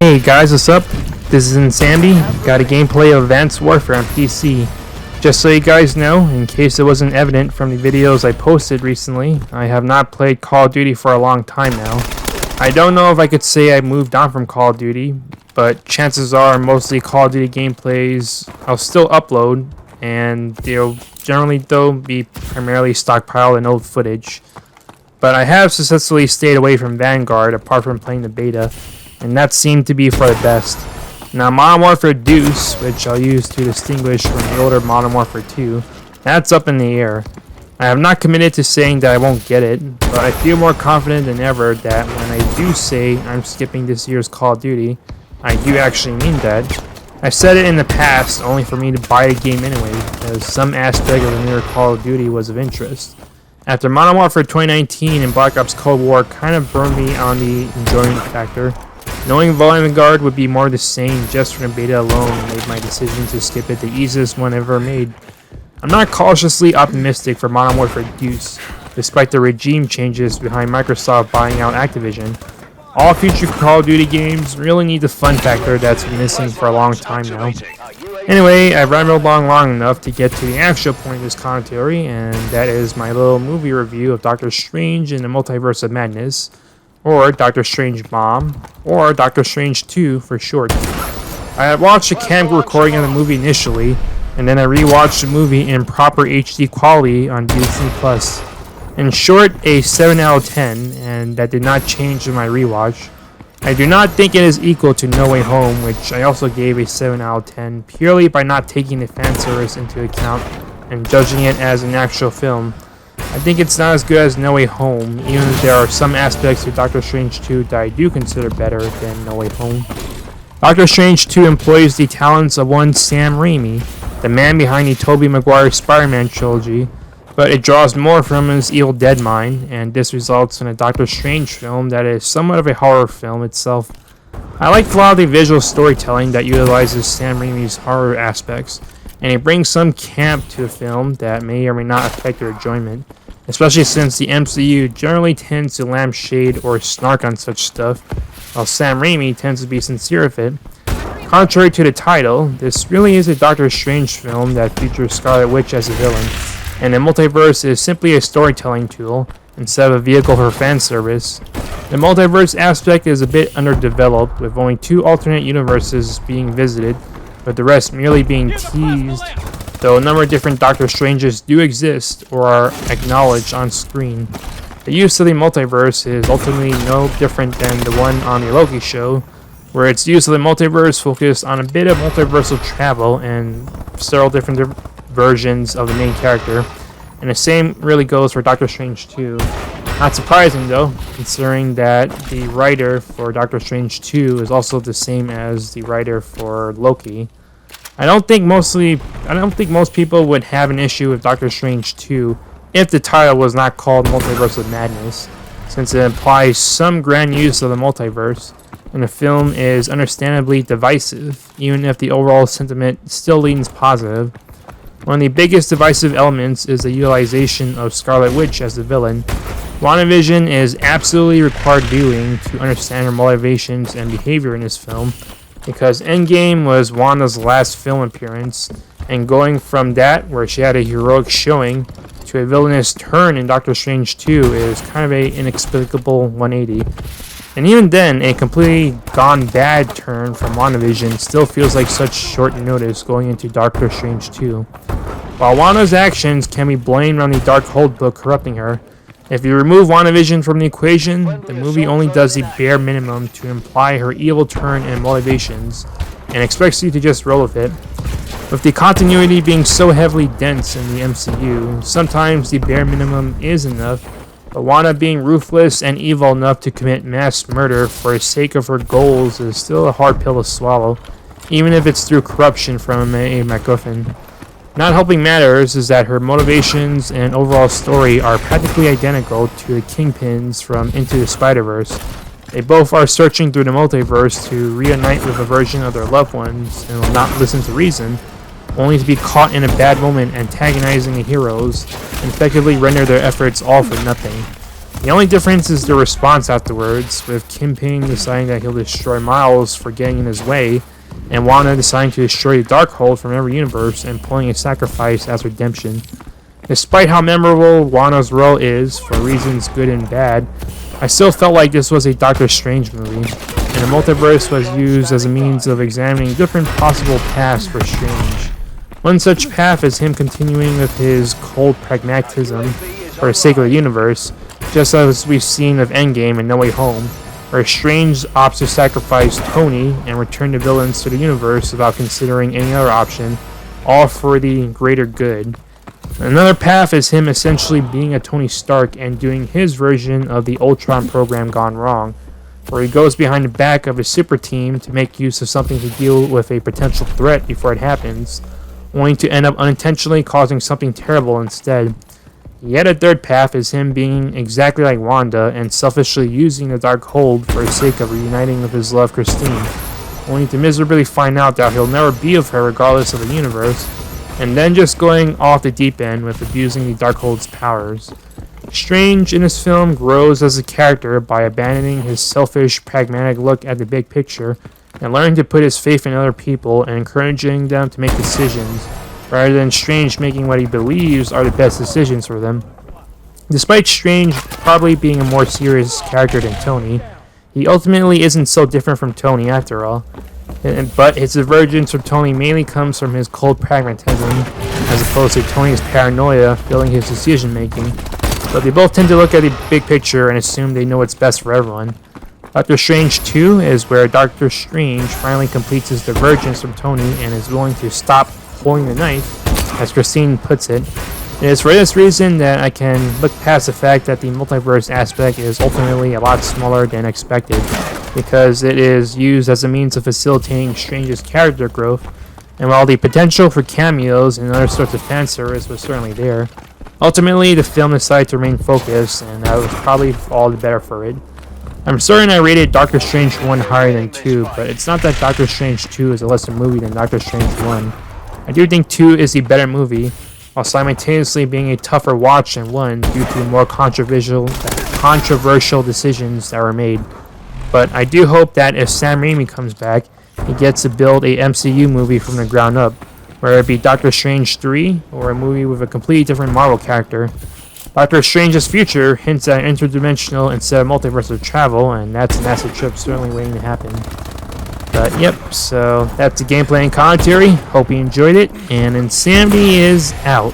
Hey guys, what's up? This is Insanity. Got a gameplay of Advanced Warfare on PC. Just so you guys know, in case it wasn't evident from the videos I posted recently, I have not played Call of Duty for a long time now. I don't know if I could say I moved on from Call of Duty, but chances are mostly Call of Duty gameplays I'll still upload, and they'll generally though be primarily stockpiled and old footage. But I have successfully stayed away from Vanguard apart from playing the beta, and that seemed to be for the best. Now Modern Warfare Deuce, which I'll use to distinguish from the older Modern Warfare 2, that's up in the air. I have not committed to saying that I won't get it, but I feel more confident than ever that when I do say I'm skipping this year's Call of Duty, I do actually mean that. I've said it in the past only for me to buy the game anyway, because some aspect of the newer Call of Duty was of interest. After Modern Warfare 2019 and Black Ops Cold War kind of burned me on the enjoyment factor, knowing Vanguard would be more the same just from the beta alone made my decision to skip it the easiest one ever made. I'm not cautiously optimistic for Modern Warfare Deuce, despite the regime changes behind Microsoft buying out Activision. All future Call of Duty games really need the fun factor that's been missing for a long time now. Anyway, I've rambled long enough to get to the actual point of this commentary, and that is my little movie review of Doctor Strange in the Multiverse of Madness, or Doctor Strange Mom, or Doctor Strange 2 for short. I had watched a cam recording of the movie initially, and then I rewatched the movie in proper HD quality on Disney+. In short, a 7 out of 10, and that did not change in my rewatch. I do not think it is equal to No Way Home, which I also gave a 7 out of 10, purely by not taking the fan service into account and judging it as an actual film. I think it's not as good as No Way Home, even if there are some aspects to Doctor Strange 2 that I do consider better than No Way Home. Doctor Strange 2 employs the talents of one Sam Raimi, the man behind the Tobey Maguire Spider-Man trilogy, but it draws more from his Evil Dead mind, and this results in a Doctor Strange film that is somewhat of a horror film itself. I like a lot of the visual storytelling that utilizes Sam Raimi's horror aspects, and it brings some camp to the film that may or may not affect your enjoyment, especially since the MCU generally tends to lampshade or snark on such stuff, while Sam Raimi tends to be sincere with it. Contrary to the title, this really is a Doctor Strange film that features Scarlet Witch as a villain, and the multiverse is simply a storytelling tool instead of a vehicle for fan service. The multiverse aspect is a bit underdeveloped, with only 2 alternate universes being visited, with the rest merely being teased, though a number of different Doctor Stranges do exist or are acknowledged on screen. The use of the multiverse is ultimately no different than the one on the Loki show, where its use of the multiverse focused on a bit of multiversal travel and several different versions of the main character, and the same really goes for Doctor Strange 2. Not surprising though, considering that the writer for Doctor Strange 2 is also the same as the writer for Loki. I don't think most people would have an issue with Doctor Strange 2 if the title was not called Multiverse of Madness, since it implies some grand use of the multiverse, and the film is understandably divisive, even if the overall sentiment still leans positive. One of the biggest divisive elements is the utilization of Scarlet Witch as the villain. WandaVision is absolutely required viewing to understand her motivations and behavior in this film, because Endgame was Wanda's last film appearance, and going from that, where she had a heroic showing, to a villainous turn in Doctor Strange 2 is kind of an inexplicable 180. And even then, a completely gone bad turn from WandaVision still feels like such short notice going into Doctor Strange 2. While Wanda's actions can be blamed on the Darkhold book corrupting her, if you remove WandaVision from the equation, the movie only does the bare minimum to imply her evil turn and motivations, and expects you to just roll with it. With the continuity being so heavily dense in the MCU, sometimes the bare minimum is enough, but Wanda being ruthless and evil enough to commit mass murder for the sake of her goals is still a hard pill to swallow, even if it's through corruption from a MacGuffin. Not helping matters is that her motivations and overall story are practically identical to the Kingpins from Into the Spider-Verse. They both are searching through the multiverse to reunite with a version of their loved ones and will not listen to reason, only to be caught in a bad moment antagonizing the heroes and effectively render their efforts all for nothing. The only difference is the response afterwards, with Kingpin deciding that he'll destroy Miles for getting in his way, and Wanda deciding to destroy the Darkhold from every universe and pulling a sacrifice as redemption. Despite how memorable Wanda's role is, for reasons good and bad, I still felt like this was a Doctor Strange movie, and the multiverse was used as a means of examining different possible paths for Strange. One such path is him continuing with his cold pragmatism for the sake of the universe, just as we've seen with Endgame and No Way Home, where Strange opts to sacrifice Tony and return the villains to the universe without considering any other option, all for the greater good. Another path is him essentially being a Tony Stark and doing his version of the Ultron program gone wrong, where he goes behind the back of his super team to make use of something to deal with a potential threat before it happens, only to end up unintentionally causing something terrible instead. Yet a third path is him being exactly like Wanda and selfishly using the Darkhold for the sake of reuniting with his love Christine, only to miserably find out that he'll never be with her regardless of the universe, and then just going off the deep end with abusing the Darkhold's powers. Strange in this film grows as a character by abandoning his selfish, pragmatic look at the big picture and learning to put his faith in other people and encouraging them to make decisions, rather than Strange making what he believes are the best decisions for them. Despite Strange probably being a more serious character than Tony, he ultimately isn't so different from Tony after all. But his divergence from Tony mainly comes from his cold pragmatism, as opposed to Tony's paranoia filling his decision making. But they both tend to look at the big picture and assume they know what's best for everyone. Doctor Strange 2 is where Doctor Strange finally completes his divergence from Tony and is willing to stop holding the knife, as Christine puts it. It is for this reason that I can look past the fact that the multiverse aspect is ultimately a lot smaller than expected, because it is used as a means of facilitating Strange's character growth, and while the potential for cameos and other sorts of fan service was certainly there, ultimately the film decided to remain focused, and that was probably all the better for it. I'm certain I rated Doctor Strange 1 higher than 2, but it's not that Doctor Strange 2 is a lesser movie than Doctor Strange 1. I do think 2 is the better movie, while simultaneously being a tougher watch than 1 due to more controversial decisions that were made. But I do hope that if Sam Raimi comes back, he gets to build a MCU movie from the ground up, whether it be Doctor Strange 3 or a movie with a completely different Marvel character. Doctor Strange's future hints at interdimensional instead of multiversal travel, and that's an acid trip certainly waiting to happen. But yep, so that's the gameplay and commentary. Hope you enjoyed it, and Insanity is out.